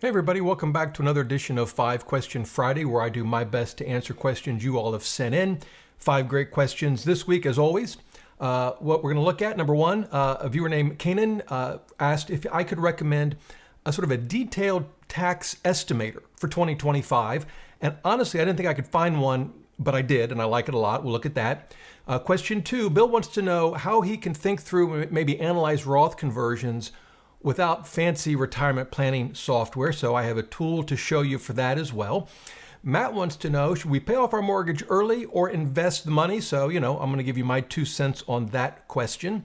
Hey everybody, welcome back to another edition of 5 Question Friday, where I do my best to answer questions you all have sent in. 5 great questions this week, as always. What we're going to look at, number one, a viewer named Kanan asked if I could recommend a sort of a detailed tax estimator for 2025. And honestly, I didn't think I could find one, but I did, and I like it a lot. We'll look at that. Question 2, Bill wants to know how he can think through, maybe analyze Roth conversions without fancy retirement planning software. So I have a tool to show you for that as well. Matt wants to know, should we pay off our mortgage early or invest the money? So, I'm going to give you my 2 cents on that question.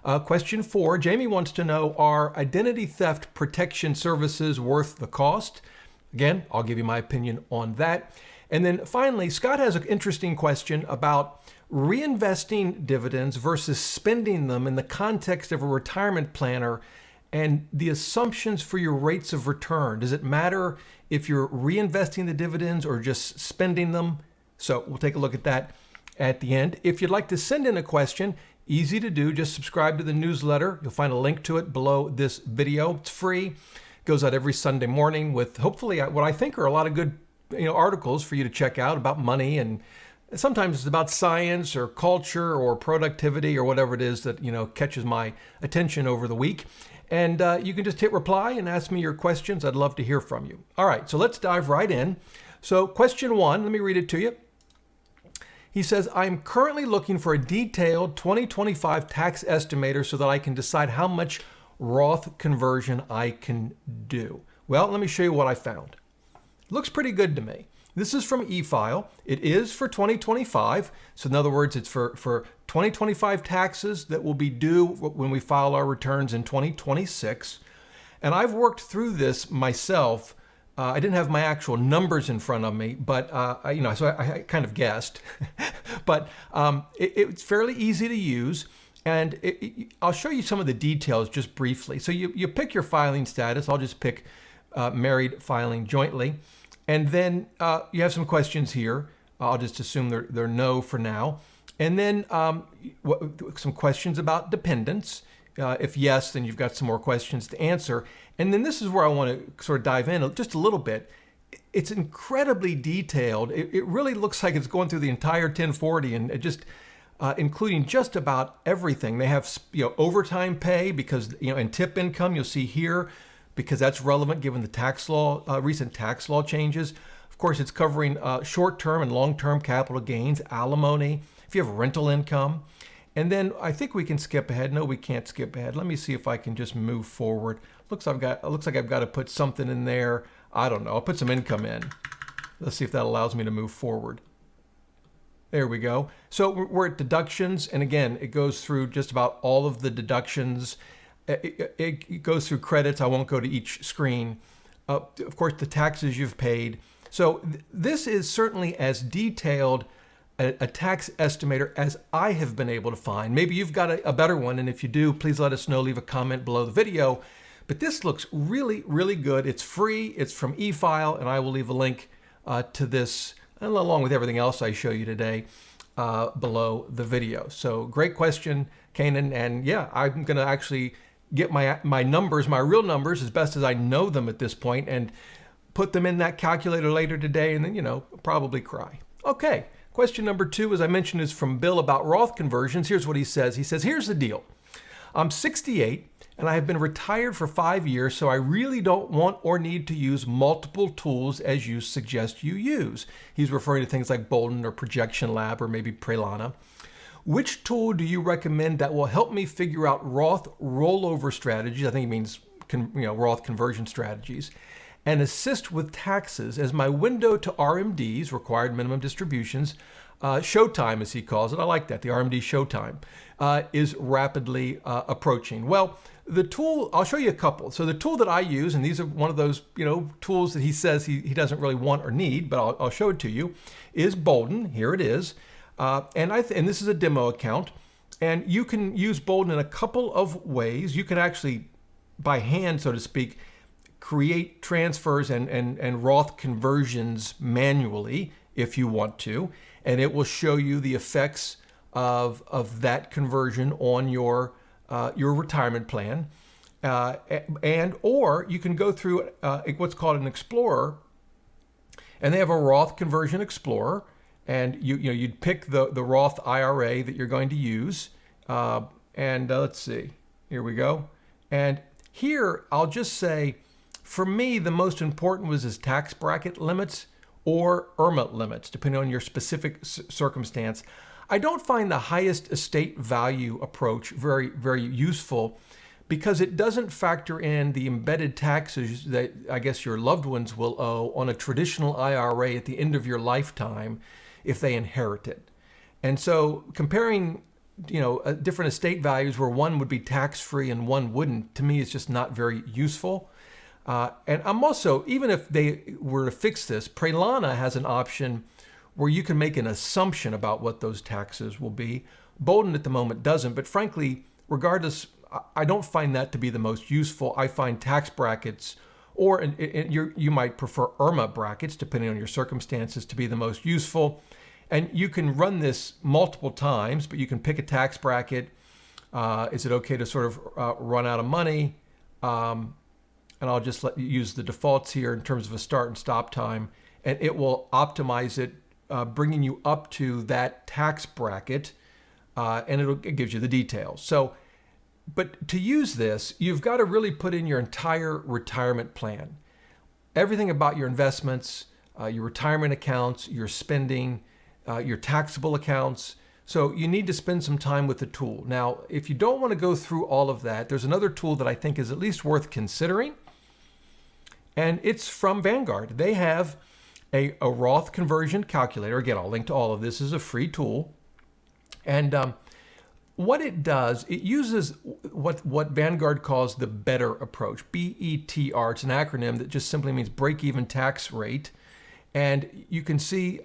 Question 4, Jamie wants to know, are identity theft protection services worth the cost? Again, I'll give you my opinion on that. And then finally, Scott has an interesting question about reinvesting dividends versus spending them in the context of a retirement planner and the assumptions for your rates of return. Does it matter if you're reinvesting the dividends or just spending them? So we'll take a look at that at the end. If you'd like to send in a question, easy to do. Just subscribe to the newsletter. You'll find a link to it below this video. It's free. It goes out every Sunday morning with hopefully what I think are a lot of good articles for you to check out about money, and sometimes it's about science or culture or productivity or whatever it is that catches my attention over the week. And you can just hit reply and ask me your questions. I'd love to hear from you. All right, so let's dive right in. So question 1, let me read it to you. He says, I'm currently looking for a detailed 2025 tax estimator so that I can decide how much Roth conversion I can do. Well, let me show you what I found. It looks pretty good to me. This is from eFile. It is for 2025. So in other words, it's for 2025 taxes that will be due when we file our returns in 2026. And I've worked through this myself. I didn't have my actual numbers in front of me, but so I kind of guessed. But it's fairly easy to use. And I'll show you some of the details just briefly. So you pick your filing status. I'll just pick married filing jointly. And then you have some questions here. I'll just assume they're no for now. And then some questions about dependents. If yes, then you've got some more questions to answer. And then this is where I want to sort of dive in just a little bit. It's incredibly detailed. It really looks like it's going through the entire 1040 and just including just about everything. They have overtime pay because and tip income you'll see here, because that's relevant given the tax law, recent tax law changes. Of course, it's covering short-term and long-term capital gains, alimony, if you have rental income. And then I think we can skip ahead. No, we can't skip ahead. Let me see if I can just move forward. Looks like I've got to put something in there. I don't know. I'll put some income in. Let's see if that allows me to move forward. There we go. So we're at deductions. And again, it goes through just about all of the deductions. It goes through credits. I won't go to each screen. Of course, the taxes you've paid. So this is certainly as detailed a tax estimator as I have been able to find. Maybe you've got a better one, and if you do, please let us know. Leave a comment below the video. But this looks really, really good. It's free. It's from eFile, and I will leave a link to this, along with everything else I show you today, below the video. So great question, Kanan. And yeah, I'm going to actually get my numbers, my real numbers, as best as I know them at this point, and put them in that calculator later today, and then, probably cry. Okay, question number 2, as I mentioned, is from Bill about Roth conversions. Here's what he says. He says, here's the deal. I'm 68, and I have been retired for 5 years, so I really don't want or need to use multiple tools as you suggest you use. He's referring to things like Boldin or Projection Lab or maybe Prelana. Which tool do you recommend that will help me figure out Roth rollover strategies? I think he means Roth conversion strategies, and assist with taxes as my window to RMDs, required minimum distributions, showtime as he calls it. I like that, the RMD showtime, is rapidly approaching. Well, the tool, I'll show you a couple. So the tool that I use, and these are one of those tools that he says he doesn't really want or need, but I'll show it to you, is Boldin. Here it is. And this is a demo account, and you can use Boldin in a couple of ways. You can actually, by hand, so to speak, create transfers and Roth conversions manually if you want to, and it will show you the effects of that conversion on your retirement plan. or you can go through what's called an Explorer, and they have a Roth conversion Explorer, and you'd pick the Roth IRA that you're going to use, and let's see, here we go. And here I'll just say, for me, the most important was his tax bracket limits or IRMA limits, depending on your specific circumstance. I don't find the highest estate value approach very, very useful because it doesn't factor in the embedded taxes that I guess your loved ones will owe on a traditional IRA at the end of your lifetime if they inherit it. And so comparing, different estate values where one would be tax-free and one wouldn't, to me is just not very useful. And I'm also, even if they were to fix this, Prelana has an option where you can make an assumption about what those taxes will be. Boldin at the moment doesn't, but frankly, regardless, I don't find that to be the most useful. I find tax brackets, or you might prefer IRMA brackets, depending on your circumstances, to be the most useful. And you can run this multiple times, but you can pick a tax bracket. Is it okay to sort of run out of money? And I'll just let you use the defaults here in terms of a start and stop time, and it will optimize it, bringing you up to that tax bracket, and it gives you the details. So, but to use this, you've got to really put in your entire retirement plan. Everything about your investments, your retirement accounts, your spending, your taxable accounts. So you need to spend some time with the tool. Now, if you don't want to go through all of that, there's another tool that I think is at least worth considering, and it's from Vanguard. They have a Roth conversion calculator. Again, I'll link to all of this. This is a free tool. And what it does, it uses what Vanguard calls the BETR approach, BETR. It's an acronym that just simply means break-even tax rate. And you can see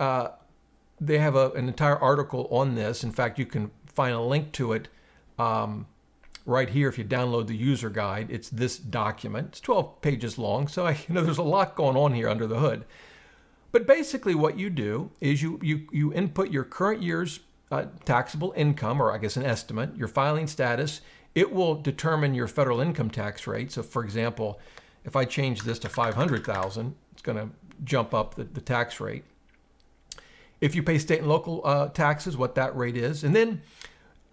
they have an entire article on this. In fact, you can find a link to it right here if you download the user guide. It's this document. It's 12 pages long, so there's a lot going on here under the hood. But basically what you do is you input your current year's taxable income, or I guess an estimate, your filing status. It will determine your federal income tax rate. So for example, if I change this to $500,000, it's going to jump up the tax rate. If you pay state and local taxes, what that rate is. And then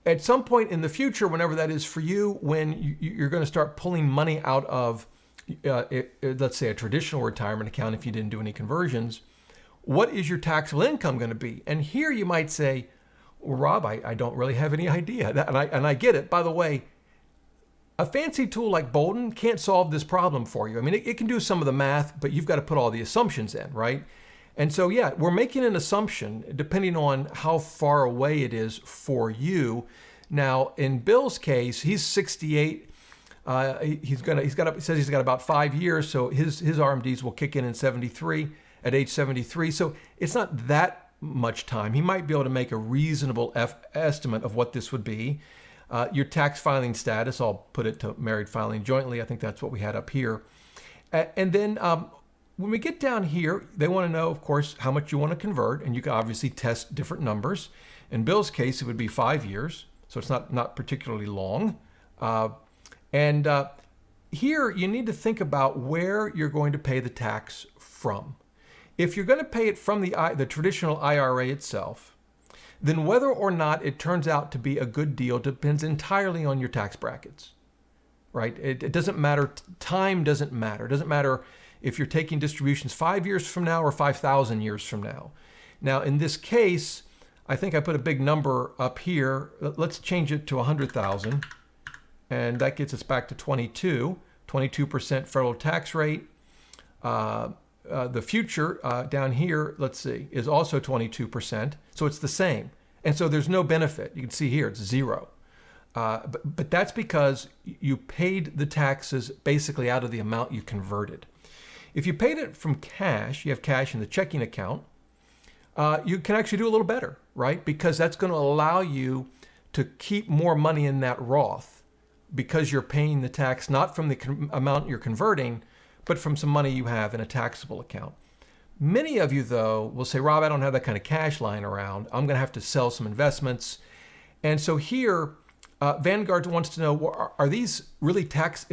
at some point in the future, whenever that is for you, when you're going to start pulling money out of, let's say, a traditional retirement account, if you didn't do any conversions, what is your taxable income going to be? And here you might say, well, Rob, I don't really have any idea. And I get it. By the way, a fancy tool like Boldin can't solve this problem for you. I mean, it can do some of the math, but you've got to put all the assumptions in, right? And so, yeah, we're making an assumption depending on how far away it is for you. Now, in Bill's case, he's 68. He says he's got about 5 years, so his RMDs will kick in 73 at age 73. So it's not that much time. He might be able to make a reasonable estimate of what this would be. Your tax filing status, I'll put it to married filing jointly. I think that's what we had up here. And then when we get down here, they want to know, of course, how much you want to convert, and you can obviously test different numbers. In Bill's case, it would be 5 years, so it's not particularly long. Here, you need to think about where you're going to pay the tax from. If you're going to pay it from the traditional IRA itself, then whether or not it turns out to be a good deal depends entirely on your tax brackets, right? It doesn't matter. Time doesn't matter. It doesn't matter if you're taking distributions 5 years from now or 5,000 years from now. Now, in this case, I think I put a big number up here. Let's change it to 100,000. And that gets us back to 22% federal tax rate. The future down here, let's see, is also 22%. So it's the same. And so there's no benefit. You can see here, it's zero. But that's because you paid the taxes basically out of the amount you converted. If you paid it from cash, you have cash in the checking account, you can actually do a little better, right? Because that's going to allow you to keep more money in that Roth because you're paying the tax not from the amount you're converting, but from some money you have in a taxable account. Many of you, though, will say, Rob, I don't have that kind of cash lying around. I'm going to have to sell some investments. And so here, Vanguard wants to know, are these really tax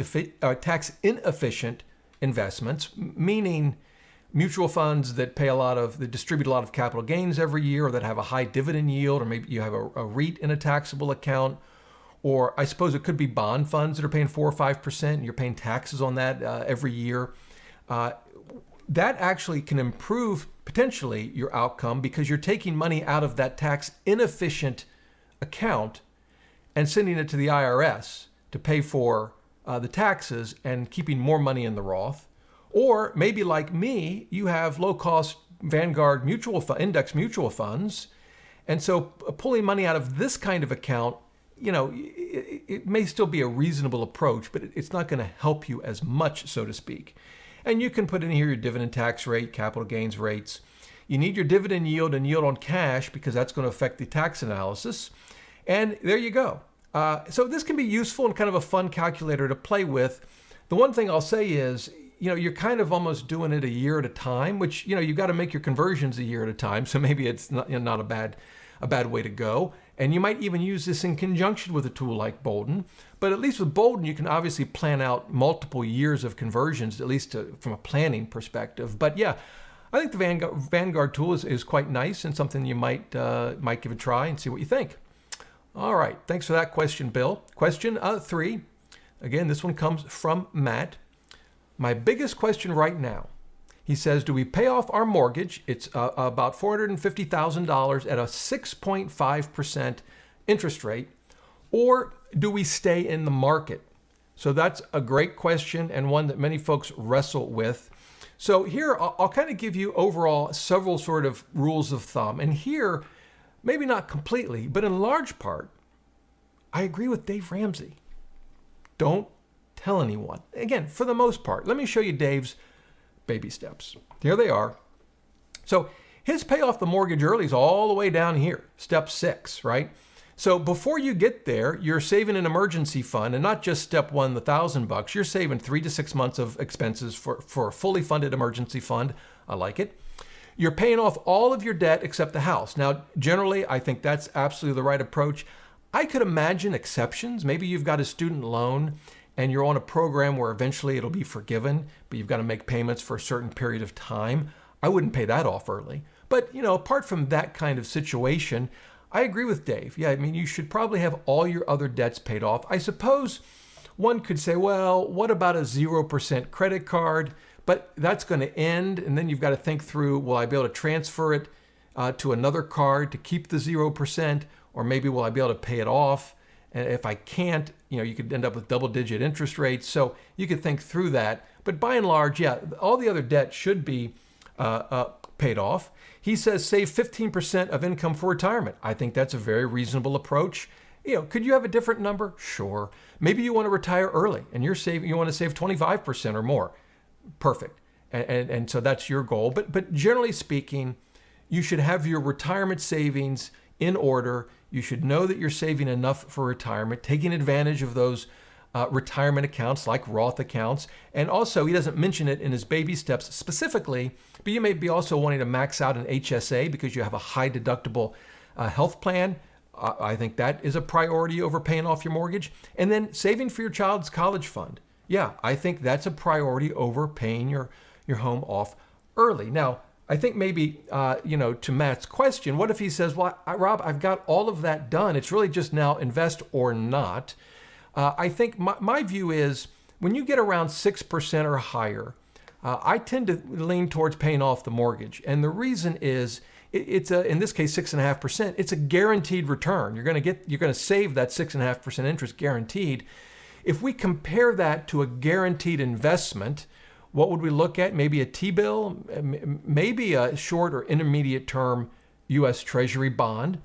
inefficient investments, meaning mutual funds that distribute a lot of capital gains every year, or that have a high dividend yield, or maybe you have a REIT in a taxable account, or I suppose it could be bond funds that are paying 4 or 5%, and you're paying taxes on that every year. That actually can improve potentially your outcome, because you're taking money out of that tax inefficient account and sending it to the IRS to pay for the taxes and keeping more money in the Roth. Or maybe like me, you have low-cost Vanguard index mutual funds. And so pulling money out of this kind of account, it may still be a reasonable approach, but it's not going to help you as much, so to speak. And you can put in here your dividend tax rate, capital gains rates. You need your dividend yield and yield on cash, because that's going to affect the tax analysis. And there you go. So this can be useful and kind of a fun calculator to play with. The one thing I'll say is, you're kind of almost doing it a year at a time, which, you've got to make your conversions a year at a time. So maybe it's not a bad way to go. And you might even use this in conjunction with a tool like Boldin. But at least with Boldin, you can obviously plan out multiple years of conversions, at least from a planning perspective. But yeah, I think the Vanguard tool is quite nice, and something you might give a try and see what you think. All right, thanks for that question, Bill. Question 3. Again, this one comes from Matt. My biggest question right now, he says, do we pay off our mortgage? It's about $450,000 at a 6.5% interest rate, or do we stay in the market? So that's a great question, and one that many folks wrestle with. So here, I'll kind of give you overall several sort of rules of thumb. And here, maybe not completely, but in large part, I agree with Dave Ramsey. Don't tell anyone. Again, for the most part, let me show you Dave's baby steps. Here they are. So his pay off the mortgage early is all the way down here, step 6, right? So before you get there, you're saving an emergency fund, and not just step 1, the $1,000. You're saving 3 to 6 months of expenses for a fully funded emergency fund. I like it. You're paying off all of your debt except the house. Now, generally, I think that's absolutely the right approach. I could imagine exceptions. Maybe you've got a student loan and you're on a program where eventually it'll be forgiven, but you've got to make payments for a certain period of time. I wouldn't pay that off early. But, apart from that kind of situation, I agree with Dave. Yeah, you should probably have all your other debts paid off. I suppose one could say, well, what about a 0% credit card? But that's going to end, and then you've got to think through, will I be able to transfer it to another card to keep the 0%? Or maybe will I be able to pay it off? And if I can't, you could end up with double-digit interest rates. So you could think through that. But by and large, yeah, all the other debt should be paid off. He says save 15% of income for retirement. I think that's a very reasonable approach. Could you have a different number? Sure. Maybe you want to retire early and you want to save 25% or more. Perfect. And so that's your goal. But generally speaking, you should have your retirement savings in order. You should know that you're saving enough for retirement, taking advantage of those retirement accounts like Roth accounts. And also, he doesn't mention it in his baby steps specifically, but you may be also wanting to max out an HSA because you have a high deductible health plan. I think that is a priority over paying off your mortgage. And then saving for your child's college fund. Yeah, I think that's a priority over paying your home off early. Now, I think maybe, to Matt's question, what if he says, well, Rob, I've got all of that done. It's really just now invest or not. I think my view is when you get around 6% or higher, I tend to lean towards paying off the mortgage. And the reason is it's in this case, 6.5%. It's a guaranteed return. You're going to save that 6.5% interest guaranteed. If we compare that to a guaranteed investment, what would we look at? Maybe a T-bill, maybe a short or intermediate term U.S. Treasury bond,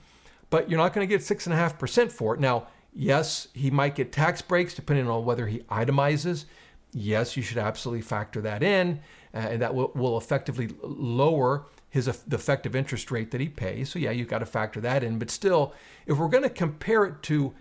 but you're not going to get 6.5% for it. Now, yes, he might get tax breaks depending on whether he itemizes. Yes, you should absolutely factor that in, and that will effectively lower the effective interest rate that he pays. So yeah, you've got to factor that in. But still, if we're going to compare it to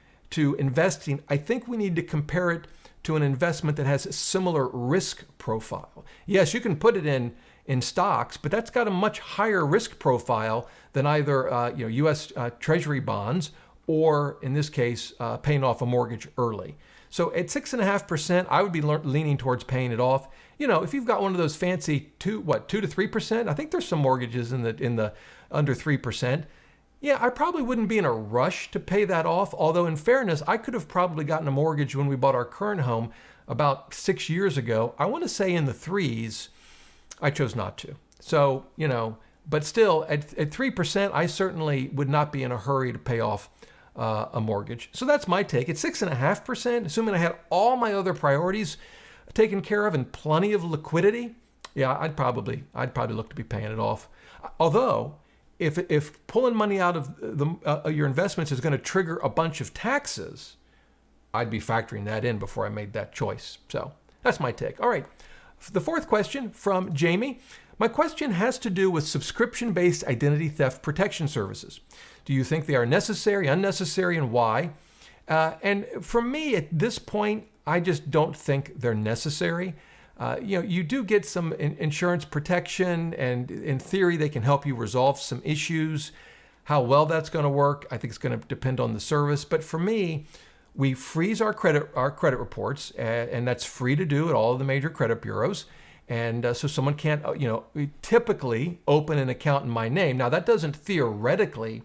investing, I think we need to compare it to an investment that has a similar risk profile. Yes, you can put it in stocks, but that's got a much higher risk profile than either U.S. Treasury bonds or in this case, paying off a mortgage early. So at 6.5%, I would be leaning towards paying it off. You know, if you've got one of those fancy 2 to 3%, I think there's some mortgages in the under 3%. Yeah, I probably wouldn't be in a rush to pay that off. Although in fairness, I could have probably gotten a mortgage when we bought our current home about 6 years ago. I want to say in the 3s. I chose not to. So, you know, but still at 3%, I certainly would not be in a hurry to pay off a mortgage. So that's my take. At 6.5%, assuming I had all my other priorities taken care of and plenty of liquidity, yeah, I'd probably look to be paying it off. Although, if pulling money out of your investments is going to trigger a bunch of taxes, I'd be factoring that in before I made that choice. So that's my take. All right. The fourth question from Jamie. My question has to do with subscription-based identity theft protection services. Do you think they are necessary, unnecessary, and why? And for me, at this point, I just don't think they're necessary. You know, you do get some insurance protection, and in theory, they can help you resolve some issues. How well that's going to work, I think it's going to depend on the service. But for me, we freeze our credit reports, and that's free to do at all of the major credit bureaus. And so someone can't, you know, typically open an account in my name. Now, that doesn't theoretically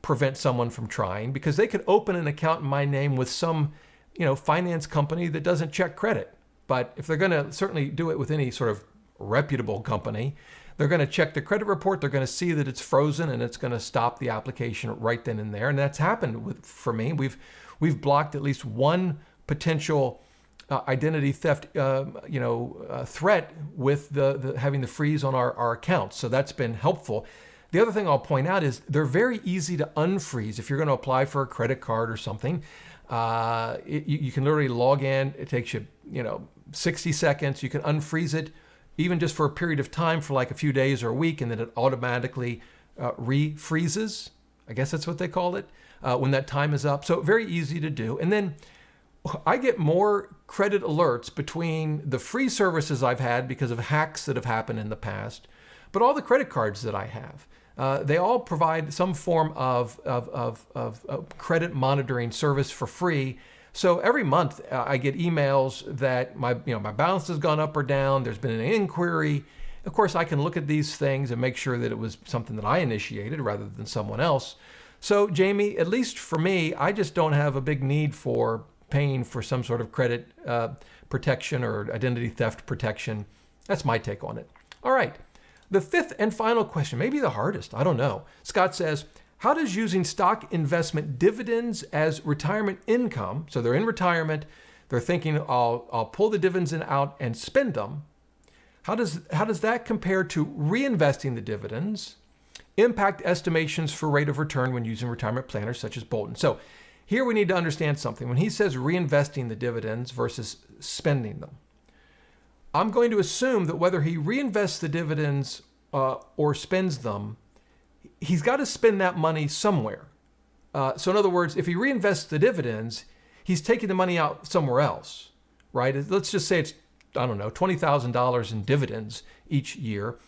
prevent someone from trying, because they could open an account in my name with some, you know, finance company that doesn't check credit. But if they're going to certainly do it with any sort of reputable company, they're going to check the credit report. They're going to see that it's frozen, and it's going to stop the application right then and there. And that's happened for me. We've blocked at least one potential identity theft, threat with the having the freeze on our accounts. So that's been helpful. The other thing I'll point out is they're very easy to unfreeze. If you're going to apply for a credit card or something, you can literally log in. It takes you, 60 seconds. You can unfreeze it, even just for a period of time, for like a few days or a week, and then it automatically refreezes. I guess that's what they call it, when that time is up. So very easy to do. And then I get more credit alerts between the free services I've had because of hacks that have happened in the past, but all the credit cards that I have. They all provide some form of credit monitoring service for free. So every month I get emails that my balance has gone up or down. There's been an inquiry. Of course, I can look at these things and make sure that it was something that I initiated rather than someone else. So Jamie, at least for me, I just don't have a big need for paying for some sort of credit protection or identity theft protection. That's my take on it. All right. The fifth and final question, maybe the hardest, I don't know. Scott says, how does using stock investment dividends as retirement income, so they're in retirement, they're thinking, I'll pull the dividends out and spend them. How does that compare to reinvesting the dividends, impact estimations for rate of return when using retirement planners such as Boldin? So here we need to understand something. When he says reinvesting the dividends versus spending them, I'm going to assume that whether he reinvests the dividends or spends them, he's got to spend that money somewhere. So in other words, if he reinvests the dividends, he's taking the money out somewhere else, right? Let's just say it's, I don't know, $20,000 in dividends each year.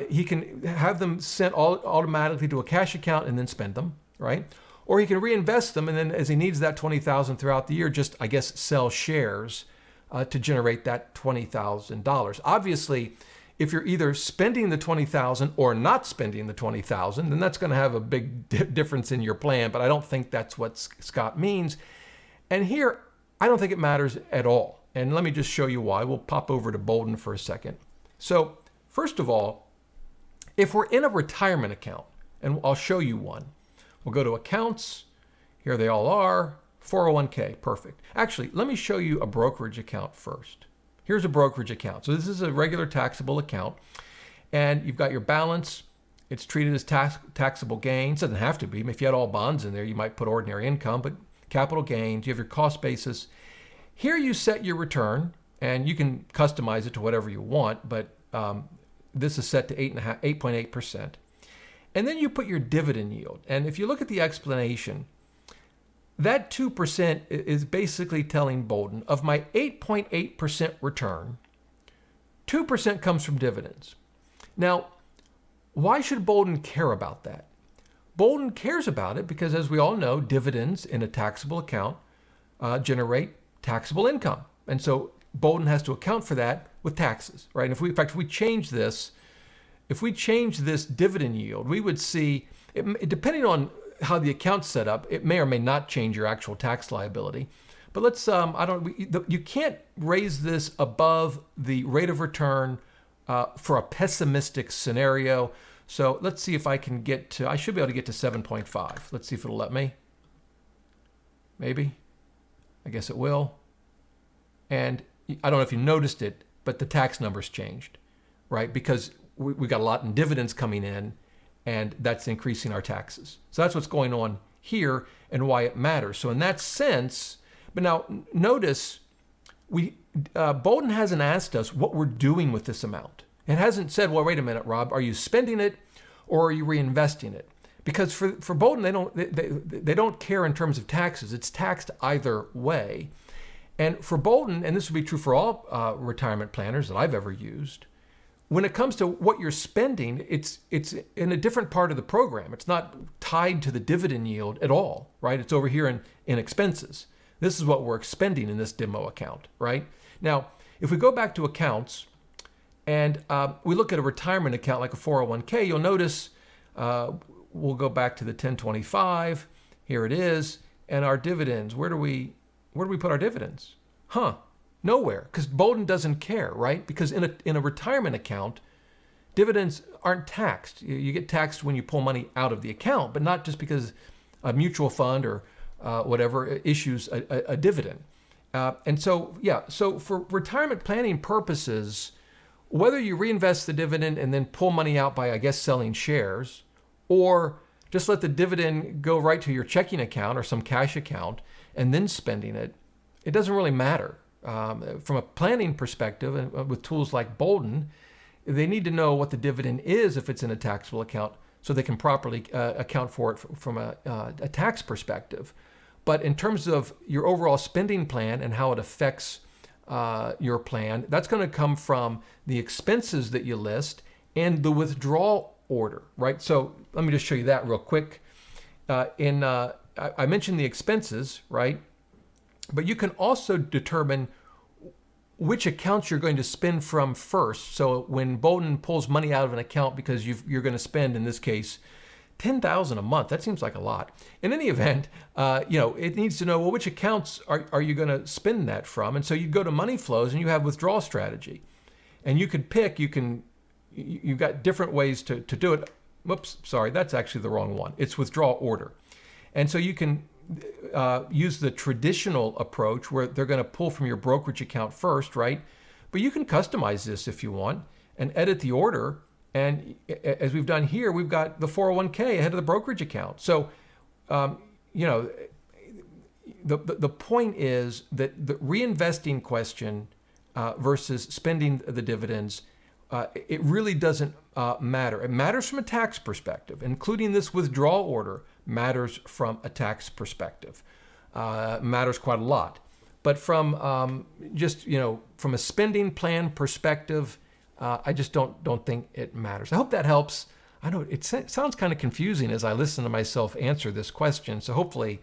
He can have them sent automatically to a cash account and then spend them, right? Or he can reinvest them, and then as he needs that $20,000 throughout the year, just, I guess, sell shares to generate that $20,000. Obviously, if you're either spending the $20,000 or not spending the $20,000, then that's going to have a big difference in your plan. But I don't think that's what Scott means. And here, I don't think it matters at all. And let me just show you why. We'll pop over to Boldin for a second. So first of all, if we're in a retirement account, and I'll show you one, we'll go to accounts. Here they all are. 401k, perfect. Actually, let me show you a brokerage account first. Here's a brokerage account. So this is a regular taxable account, and you've got your balance. It's treated as taxable gains. Doesn't have to be. If you had all bonds in there, you might put ordinary income, but capital gains, you have your cost basis. Here you set your return, and you can customize it to whatever you want, but this is set to 8.8%. And then you put your dividend yield. And if you look at the explanation, that 2% is basically telling Boldin, of my 8.8% return, 2% comes from dividends. Now, why should Boldin care about that? Boldin cares about it because, as we all know, dividends in a taxable account generate taxable income. And so Boldin has to account for that with taxes, right? And if we change this dividend yield, we would see, depending on how the account's set up, it may or may not change your actual tax liability. But let's, you can't raise this above the rate of return for a pessimistic scenario. So let's see if I can get to, I should be able to get to 7.5. Let's see if it'll let me. Maybe. I guess it will. And I don't know if you noticed it, but the tax numbers changed, right? Because we got a lot in dividends coming in, and that's increasing our taxes. So that's what's going on here and why it matters. So in that sense, but now notice, Boldin hasn't asked us what we're doing with this amount. It hasn't said, well, wait a minute, Rob, are you spending it or are you reinvesting it? Because for Boldin, they don't care in terms of taxes. It's taxed either way. And for Boldin, and this would be true for all retirement planners that I've ever used, when it comes to what you're spending, it's in a different part of the program. It's not tied to the dividend yield at all, right? It's over here in expenses. This is what we're expending in this demo account, right? Now, if we go back to accounts and we look at a retirement account like a 401k, you'll notice we'll go back to the 1025. Here it is. And our dividends, where do we put our dividends? Nowhere, because Boldin doesn't care, right? Because in a retirement account, dividends aren't taxed. You get taxed when you pull money out of the account, but not just because a mutual fund or whatever issues a dividend. And so, so for retirement planning purposes, whether you reinvest the dividend and then pull money out by, I guess, selling shares, or just let the dividend go right to your checking account or some cash account and then spending it, it doesn't really matter. From a planning perspective, and with tools like Boldin, they need to know what the dividend is if it's in a taxable account so they can properly account for it from a tax perspective. But in terms of your overall spending plan and how it affects your plan, that's going to come from the expenses that you list and the withdrawal order, right? So let me just show you that real quick. I mentioned the expenses, right? But you can also determine which accounts you're going to spend from first. So when Boldin pulls money out of an account because you're going to spend, in this case, $10,000 a month, that seems like a lot. In any event, it needs to know, well, which accounts are you going to spend that from? And so you go to money flows and you have withdrawal strategy. And you could pick, you've got different ways to do it. Whoops, sorry, that's actually the wrong one. It's withdrawal order. And so you can use the traditional approach where they're going to pull from your brokerage account first, right? But you can customize this if you want and edit the order. And as we've done here, we've got the 401k ahead of the brokerage account. So, the point is that the reinvesting question versus spending the dividends, it really doesn't matter. It matters from a tax perspective, including this withdrawal order matters from a tax perspective. Matters quite a lot. But from from a spending plan perspective, I just don't think it matters. I hope that helps. I know it sounds kind of confusing as I listen to myself answer this question. So hopefully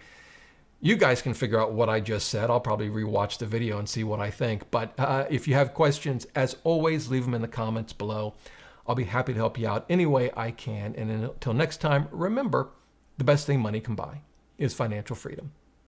you guys can figure out what I just said. I'll probably rewatch the video and see what I think. But if you have questions, as always, leave them in the comments below. I'll be happy to help you out any way I can. And until next time, remember, the best thing money can buy is financial freedom.